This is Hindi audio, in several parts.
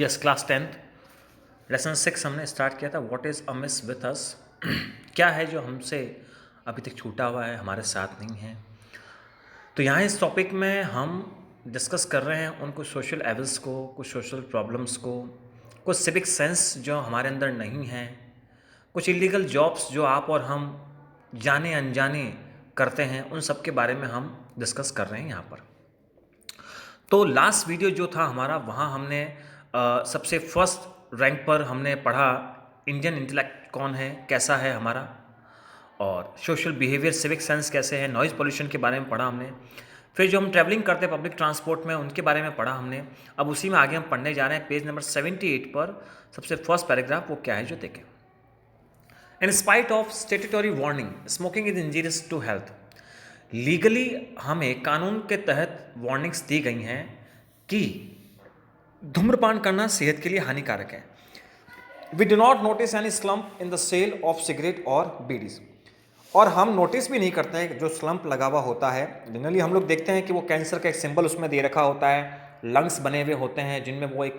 यस, क्लास 10th लेसन 6 हमने स्टार्ट किया था। What is Amish with us, क्या है जो हमसे अभी तक छूटा हुआ है, हमारे साथ नहीं है। तो यहाँ इस टॉपिक में हम डिस्कस कर रहे हैं उन कुछ सोशल एवल्स को, कुछ सोशल प्रॉब्लम्स को, कुछ सिविक सेंस जो हमारे अंदर नहीं है, कुछ इलीगल जॉब्स जो आप और हम जाने अनजाने करते हैं, उन सब के बारे में हम डिस्कस कर रहे हैं यहाँ पर। तो लास्ट वीडियो जो था हमारा, वहाँ हमने सबसे फर्स्ट रैंक पर हमने पढ़ा इंडियन इंटेलेक्ट कौन है, कैसा है हमारा, और सोशल बिहेवियर, सिविक सेंस कैसे है, नॉइज़ पोल्यूशन के बारे में पढ़ा हमने। फिर जो हम ट्रैवलिंग करते हैं पब्लिक ट्रांसपोर्ट में, उनके बारे में पढ़ा हमने। अब उसी में आगे हम पढ़ने जा रहे हैं। पेज नंबर 78 पर सबसे फर्स्ट पैराग्राफ वो क्या है जो देखें। In spite of statutory warning smoking is injurious to health. Legally हमें कानून के तहत वार्निंग्स दी गई हैं कि धूम्रपान करना सेहत के लिए हानिकारक है। We do not notice any slump in the sale of cigarette और बीडीज। और हम नोटिस भी नहीं करते हैं जो स्लम्प लगा हुआ होता है। जनरली हम लोग देखते हैं कि वो कैंसर का एक सिंबल उसमें दे रखा होता है, लंग्स बने हुए होते हैं जिनमें वो एक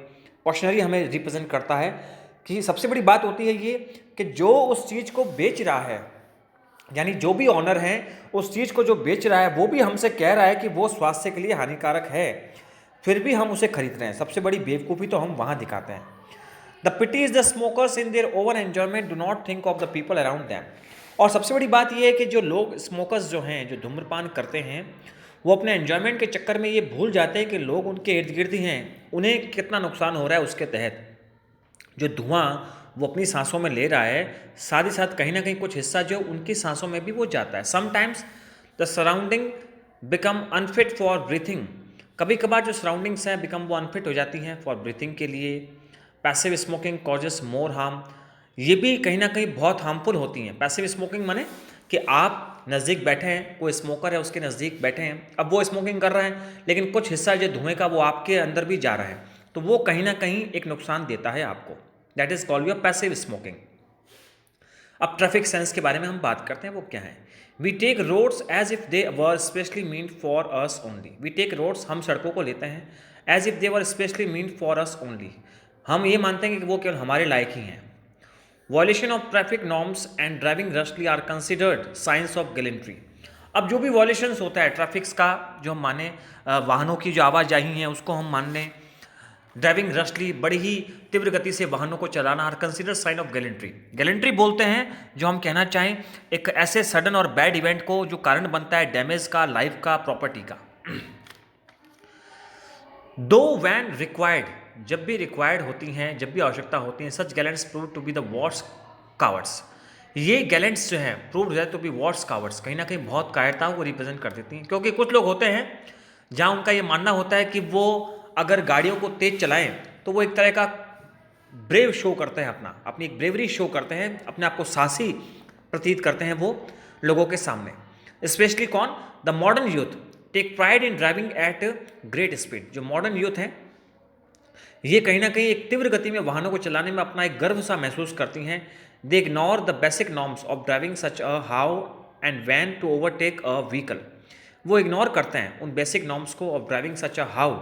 क्वेश्चनरी हमें रिप्रेजेंट करता है। कि सबसे बड़ी बात होती है ये कि जो उस चीज़ को बेच रहा है, यानी जो भी ऑनर है उस चीज़ को जो बेच रहा है, वो भी हमसे कह रहा है कि वो स्वास्थ्य के लिए हानिकारक है, फिर भी हम उसे खरीद रहे हैं। सबसे बड़ी बेवकूफ़ी तो हम वहाँ दिखाते हैं। The pity is the smokers in their over enjoyment do not think of the people around them. और सबसे बड़ी बात यह है कि जो लोग स्मोकर्स जो हैं, जो धूम्रपान करते हैं, वो अपने एन्जॉयमेंट के चक्कर में ये भूल जाते हैं कि लोग उनके इर्द गिर्द ही हैं, उन्हें कितना नुकसान हो रहा है उसके तहत। जो धुआं वो अपनी सांसों में ले रहा है, साथ ही साथ कहीं ना कहीं कुछ हिस्सा जो उनकी सांसों में भी वो जाता है। Sometimes the surrounding become unfit for breathing. कभी कभार जो सराउंडिंग्स हैं बिकम वो अनफिट हो जाती हैं फॉर ब्रीथिंग के लिए। पैसिव स्मोकिंग कॉजेस मोर हार्म। ये भी कहीं ना कहीं बहुत हार्मफुल होती हैं। पैसिव स्मोकिंग माने कि आप नज़दीक बैठे हैं, कोई स्मोकर है उसके नज़दीक बैठे हैं, अब वो स्मोकिंग कर रहे हैं लेकिन कुछ हिस्सा जो धुएं का वो आपके अंदर भी जा रहा है, तो वो कहीं ना कहीं एक नुकसान देता है आपको। That is called your passive smoking. अब ट्रैफिक सेंस के बारे में हम बात करते हैं, वो क्या है। We take roads as if they were specially meant for us only. We take roads, हम सड़कों को लेते हैं, as if they were specially meant for us only, हम ये मानते हैं कि वो केवल हमारे लायक ही हैं। Violation of traffic norms and driving rashly are considered signs of gallantry. अब जो भी वॉयलेशंस होता है ट्रैफिक्स का, जो हम माने वाहनों की जो आवाजाही है उसको हम मान लें, ड्राइविंग रशली, बड़ी ही तीव्र गति से वाहनों को चलाना, are consider sign of gallantry. Gallantry बोलते हैं जो हम कहना चाहें एक ऐसे सडन और बैड इवेंट को जो कारण बनता है डैमेज का, लाइफ का, प्रॉपर्टी का। दो वैन रिक्वायर्ड, जब भी रिक्वायर्ड होती हैं, जब भी आवश्यकता होती हैं, such gallants prove to be the worst cowards. ये गैलेंट्स जो हैं प्रूव हो जाए तो बी वॉर्स कावर्ड्स, कहीं ना कहीं बहुत कायरताओं को रिप्रेजेंट कर देती हैं। क्योंकि कुछ लोग होते हैं जहाँ उनका ये मानना होता है कि वो अगर गाड़ियों को तेज चलाएं तो वो एक तरह का ब्रेव शो करते हैं, अपनी एक ब्रेवरी शो करते हैं, अपने आप को साहसी प्रतीत करते हैं वो लोगों के सामने। स्पेशली कौन, the modern youth take pride in driving at great speed. जो मॉडर्न यूथ हैं ये कहीं ना कहीं एक तीव्र गति में वाहनों को चलाने में अपना एक गर्व सा महसूस करती हैं। They ignore the basic norms of driving such as how and when to overtake a vehicle. वो इग्नोर करते हैं उन बेसिक नॉर्म्स को of driving such as how,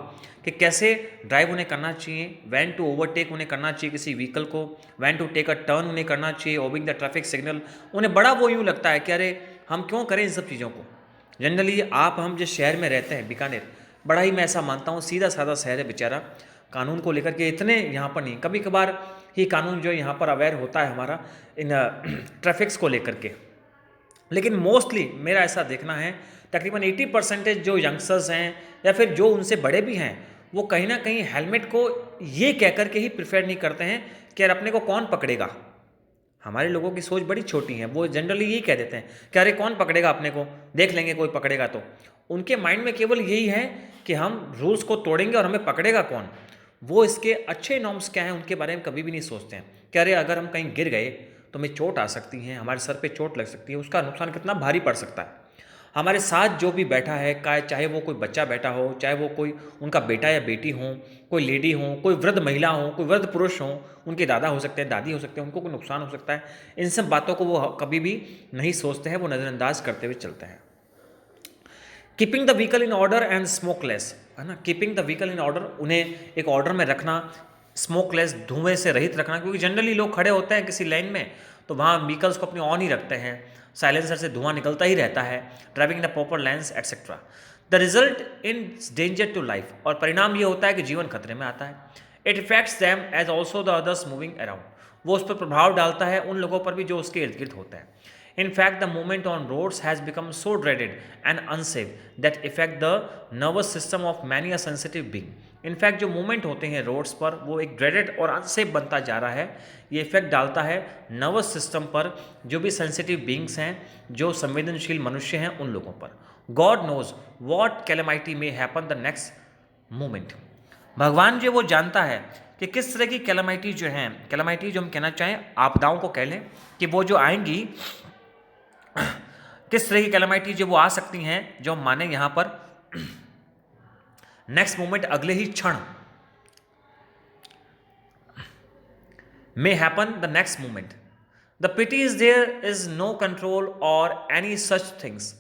कि कैसे ड्राइव उन्हें करना चाहिए, वैन टू ओवरटेक उन्हें करना चाहिए किसी व्हीकल को, when to take a turn उन्हें करना चाहिए, ओबिंग द ट्रैफिक सिग्नल। उन्हें बड़ा वो यूँ लगता है कि अरे हम क्यों करें इन सब चीज़ों को। जनरली हम जिस शहर में रहते हैं, बीकानेर, बड़ा ही मैं ऐसा मानता हूँ सीधा साधा शहर है बेचारा, कानून को लेकर के इतने यहाँ पर नहीं, कभी कभार ही कानून जो यहाँ पर अवेयर होता है हमारा इन ट्रैफिक्स को लेकर के। लेकिन मोस्टली मेरा ऐसा देखना है तकरीबन 80% जो यंगस्टर्स हैं या फिर जो उनसे बड़े भी हैं, वो कहीं ना कहीं हेलमेट को ये कह कर के ही प्रिफेयर नहीं करते हैं कि यार अपने को कौन पकड़ेगा। हमारे लोगों की सोच बड़ी छोटी है, वो जनरली यही कह देते हैं कि अरे कौन पकड़ेगा अपने को, देख लेंगे कोई पकड़ेगा तो। उनके माइंड में केवल यही है कि हम रूल्स को तोड़ेंगे और हमें पकड़ेगा कौन। वो इसके अच्छे नॉर्म्स क्या हैं उनके बारे में कभी भी नहीं सोचते हैं कि अरे अगर हम कहीं गिर गए तो हमें चोट आ सकती है, हमारे सर पे चोट लग सकती है, उसका नुकसान कितना भारी पड़ सकता है। हमारे साथ जो भी बैठा है, चाहे वो कोई बच्चा बैठा हो, चाहे वो कोई उनका बेटा या बेटी हो, कोई लेडी हो, कोई वृद्ध महिला हो, कोई वृद्ध पुरुष हो, उनके दादा हो सकते हैं, दादी हो सकते हैं, उनको कोई नुकसान हो सकता है। इन सब बातों को वो कभी भी नहीं सोचते हैं, वो नज़रअंदाज करते हुए चलते हैं। Keeping the vehicle in order and smokeless, है ना। Keeping the vehicle in order, उन्हें एक ऑर्डर में रखना, स्मोकलेस, धुएं से रहित रखना, क्योंकि जनरली लोग खड़े होते हैं किसी लाइन में तो वहाँ व्हीकल्स को अपने ऑन ही रखते हैं, साइलेंसर से धुआं निकलता ही रहता है, driving in a proper lines etcetera. The result in danger to life, और परिणाम ये होता है कि जीवन खतरे में आता है। It affects them as also the others moving around, वो उस पर प्रभाव डालता है उन लोगों पर भी जो उसके इर्द गिर्द होते हैं। In fact, the movement on roads has become so dreaded and unsafe that affect the nervous system of many a sensitive being. In fact, जो मूवमेंट होते हैं रोड्स पर वो एक ड्रेडेड और अनसेफ बनता जा रहा है। ये इफेक्ट डालता है नर्वस सिस्टम पर, जो भी सेंसिटिव बींग्स हैं, जो संवेदनशील मनुष्य हैं, उन लोगों पर। God knows what calamity may happen the next moment, भगवान जो वो जानता है कि किस तरह की कैलेमिटी जो है, कैलेमिटी जो हम कहना चाहें आपदाओं को कह लें, कि वो जो आएंगी किस तरह की कैलेमिटी जो वो आ सकती हैं, जो हम माने यहां पर नेक्स्ट मोमेंट, अगले ही क्षण, may happen the next moment. The pity is there is no control और any such things.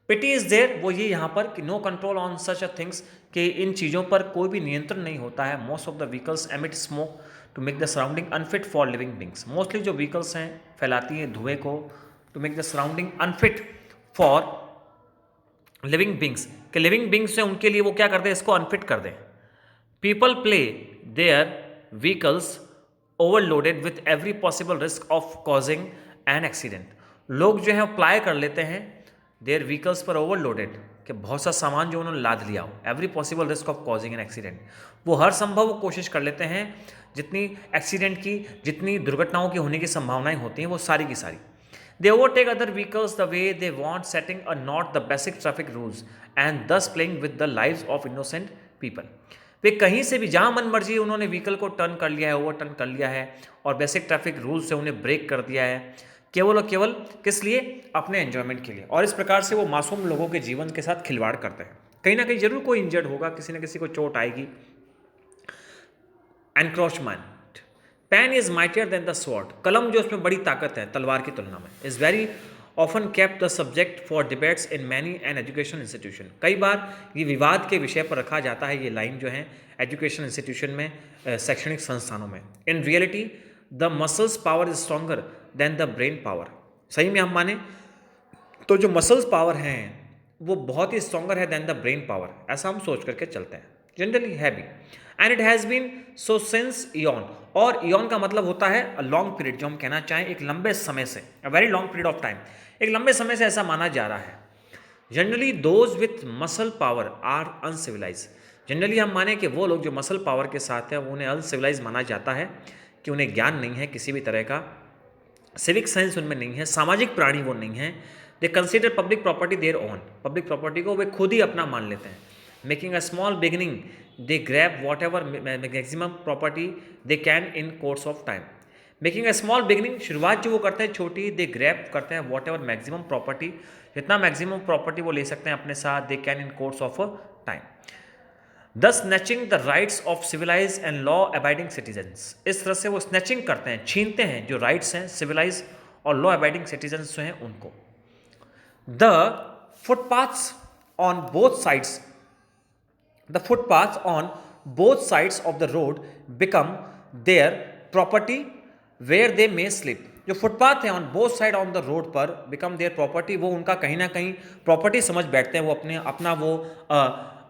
Pity is there, वो ये यहां पर कि no control on such a things, कि इन चीज़ों पर कोई भी नियंत्रण नहीं होता है। Most of the vehicles emit smoke to make the surrounding unfit for living beings. Mostly जो व्हीकल्स हैं फैलाती हैं धुएं को to make the surrounding unfit for living beings, कि लिविंग बींग्स हैं उनके लिए वो क्या कर दें, इसको अनफिट कर दें। People play their vehicles overloaded with every possible risk of causing an accident. लोग जो है अप्लाई कर लेते हैं देयर व्हीकल्स पर ओवरलोडेड, कि बहुत सा सामान जो उन्होंने लाद लिया हो, every possible risk of causing an accident, वो हर संभव कोशिश कर लेते हैं, जितनी एक्सीडेंट की, जितनी दुर्घटनाओं की होने की संभावनाएं होती हैं वो सारी की सारी। They overtake other vehicles the way they want, setting a not the basic traffic rules and thus playing with the lives of innocent people. वे कहीं से भी जहां मन मर्जी उन्होंने व्हीकल को टर्न कर लिया है, ओवर टर्न कर लिया है, और बेसिक ट्रैफिक रूल से उन्हें ब्रेक कर दिया है, केवल और केवल किस लिए, अपने एंजॉयमेंट के लिए। और इस प्रकार से वो मासूम लोगों के जीवन के साथ खिलवाड़ करते हैं। कहीं ना कहीं जरूर कोई इंजर्ड होगा, किसी न किसी को चोट आएगी। Encroachment, pen is mightier than the sword, कलम जो उसमें बड़ी ताकत है तलवार की तुलना में। Is very often kept the subject for debates in many an education institution, कई बार ये विवाद के विषय पर रखा जाता है, ये लाइन जो है एजुकेशन इंस्टीट्यूशन में, शैक्षणिक संस्थानों में। In reality the muscles power is stronger than the brain power, सही में हम माने तो जो मसल्स पावर हैं वो बहुत ही स्ट्रॉन्गर है देन द ब्रेन पावर, ऐसा हम सोच करके चलते हैं, जनरली है भी। And it has been so since aeon, और इयॉन का मतलब होता है अ लॉन्ग पीरियड, जो हम कहना चाहें एक लंबे समय से, a very long period of time, एक लंबे समय से ऐसा माना जा रहा है। Generally those with muscle power are uncivilised, generally हम माने कि वो लोग जो मसल पावर के साथ हैं वो उन्हें अनसिविलाइज माना जाता है, कि उन्हें ज्ञान नहीं है किसी भी तरह का, सिविक सेंस उनमें नहीं है, सामाजिक प्राणी वो नहीं है। They consider public property their own, public property को वे खुद ही अपना मान लेते हैं। Making a small beginning they grab what ever maximum property they can in course of time. Making a small beginning, शुरुआत जो वो करते हैं छोटी, दे ग्रैब करते हैं वॉट एवर मैक्सिमम प्रॉपर्टी, जितना मैक्सिमम प्रॉपर्टी वो ले सकते हैं अपने साथ, they can in course of time, thus snatching the rights of civilise and law abiding citizens. इस तरह से वो स्नैचिंग करते हैं, छीनते हैं जो राइट्स हैं सिविलाइज और लॉ अबाइडिंग सिटीजन्स जो हैं उनको। The footpaths on both sides, the footpaths on both sides of the road become their property where they may slip, जो फुटपाथ है on both side on the road पर बिकम देयर प्रॉपर्टी, वो उनका कहीं ना कहीं प्रॉपर्टी समझ बैठते हैं, वो अपना वो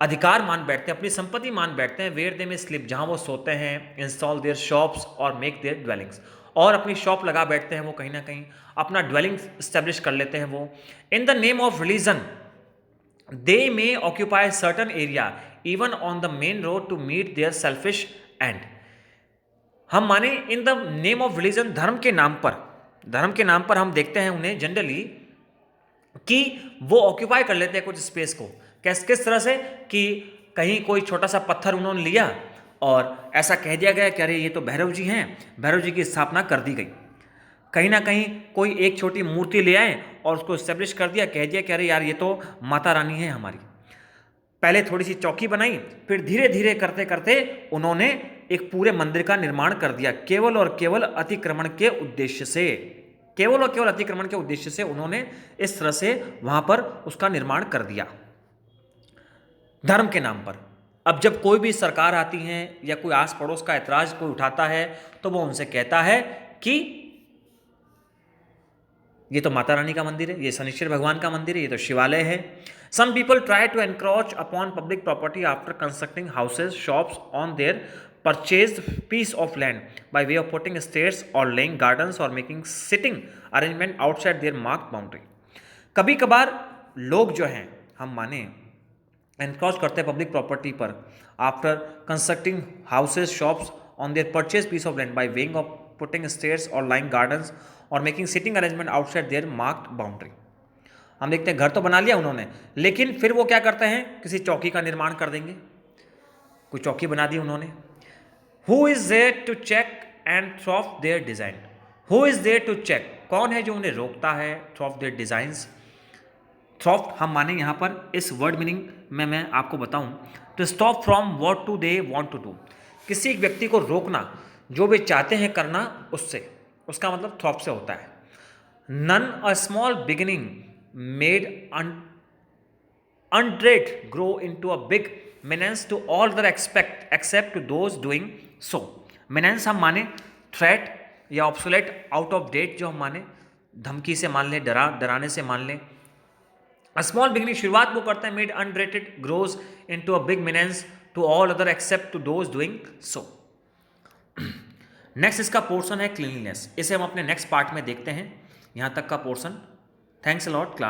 अधिकार मान बैठते हैं, अपनी संपत्ति मान बैठते हैं। वेयर दे में स्लिप, जहाँ वो सोते हैं, इंस्टॉल देयर शॉप्स और मेक देयर ड्वेलिंग्स, और अपनी शॉप लगा बैठते हैं वो, कहीं ना कहीं अपना ड्वेलिंग स्टैब्लिश कर लेते हैं वो। In the name of religion they may occupy certain area even on the main road to meet their selfish end. हम माने in the name of religion, धर्म के नाम पर हम देखते हैं उन्हें जनरली कि वो ऑक्यूपाई कर लेते हैं कुछ स्पेस को। किस तरह से, कि कहीं कोई छोटा सा पत्थर उन्होंने लिया और ऐसा कह दिया गया कि अरे ये तो भैरव जी हैं, भैरव जी की स्थापना कर दी गई। कहीं ना कहीं कोई एक छोटी मूर्ति ले आए और उसको इस्टेब्लिश कर दिया, कह दिया कि अरे यार ये तो माता रानी है हमारी। पहले थोड़ी सी चौकी बनाई, फिर धीरे धीरे करते करते उन्होंने एक पूरे मंदिर का निर्माण कर दिया, केवल और केवल अतिक्रमण के उद्देश्य से, केवल और केवल अतिक्रमण के उद्देश्य से उन्होंने इस तरह से वहां पर उसका निर्माण कर दिया, धर्म के नाम पर। अब जब कोई भी सरकार आती है या कोई आस पड़ोस का ऐतराज कोई उठाता है तो वो उनसे कहता है कि ये तो माता रानी का मंदिर है, ये शनिश्चर भगवान का मंदिर है, ये तो शिवालय है. Some people try to encroach upon public property after constructing houses shops on their purchased piece of land by way of putting stairs or laying gardens or making sitting arrangement outside their marked boundary. कभी कभार लोग जो हैं हम माने एनक्रॉच करते हैं पब्लिक प्रॉपर्टी पर after constructing houses shops on their purchase piece of land by weighing off putting stairs और लाइंग गार्डन्स और making sitting arrangement outside their marked boundary. हम देखते हैं घर तो बना लिया उन्होंने, लेकिन फिर वो क्या करते हैं, किसी चौकी का निर्माण कर देंगे. कोई चौकी बना दी उन्होंने. Who is there to check and through their design. Who is there to check, कौन है जो उन्हें रोकता है, थ्रॉफ देयर डिजाइंस. थ्रॉफ हम माने यहाँ पर इस वर्ड मीनिंग में मैं आपको बताऊं तो stop from what to they want to do. किसी एक व्यक्ति को रोकना जो वे चाहते हैं करना उससे, उसका मतलब थ्रॉफ से होता है. None a small beginning made undrate grow into a big menace to all other except to those doing so. menace हम माने threat या obsolete, out of date जो हम माने धमकी से मान लें, डराने से मान लें. A small beginning शुरुआत वो करता है made undrated grows into a big menace to all other except to those doing so. Next इसका पोर्शन है क्लीनलीनेस. इसे हम अपने नेक्स्ट पार्ट में देखते हैं. यहाँ तक का portion. Thanks a lot class.